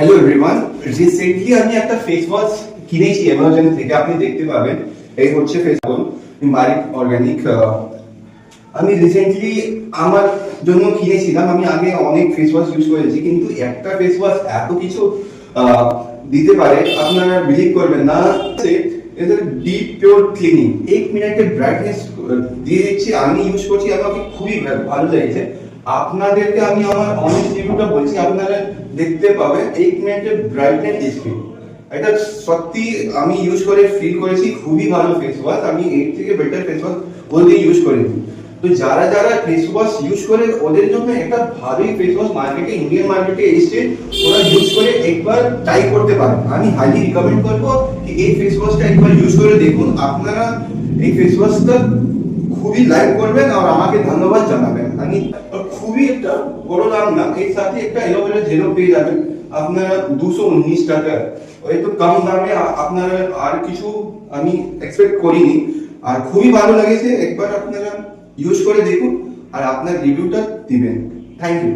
Hello everyone, recently আমি একটা face wash কিনেছি অ্যামাজন থেকে। আপনি দেখতে পাবেন, এই হচ্ছে ফেস ওয়াশ মারিক অর্গানিক। আমি রিসেন্টলি আমার জন্য কিনেছিলাম। আমি আগে অনেক ফেস ওয়াশ ইউজ করেছি, কিন্তু একটা ফেস ওয়াশ এত কিছু দিতে পারে আপনারা বিলিভ করবেন না। এদের ডিপ পিওর ক্লিনিং, 1 মিনিটের ব্রাইটনেস দিয়ে দিচ্ছি। আমি ইউজ করছি, আমাকে খুবই ভালো লেগেছে। আপনাদেরকে আমি আমার অনেস্ট রিভিউটা বলছি, আপনারা দেখতে পাবেন 1 মিনিটের ব্রাইটনেস স্পিড। এটা সত্যি আমি ইউজ করে ফিল করেছি, খুবই ভালো ফেস ওয়াশ। আমি এর থেকে বেটার ফেস ওয়াশ বলতে ইউজ করেছি। তো যারা যারা ফেস ওয়াশ ইউজ করে ওদের জন্য একটা ভালোই ফেস ওয়াশ মার্কেটে, ইন্ডিয়ান মার্কেটে এসছে, ওরা ইউজ করে একবার ট্রাই করতে পারেন। আমি হাইলি রিকমেন্ড করবো কি এই ফেস ওয়াশটা একবার ইউজ করে দেখুন। আপনারা এই ফেস ওয়াশটা খুবই লাইক করবেন আর আমাকে ধন্যবাদ জানাবেন। আমি খুবই একটা বড় দাম না, এর সাথে একটা অ্যালোভেরা জেলও পেয়ে যাবেন আপনারা 219 টাকা। ওই তো কম দামে আপনারা আর কিছু আমি এক্সপেক্ট করিনি, আর খুবই ভালো লেগেছে। একবার আপনারা ইউজ করে দেখুন আর আপনার রিভিউটা দিবেন। Thank you.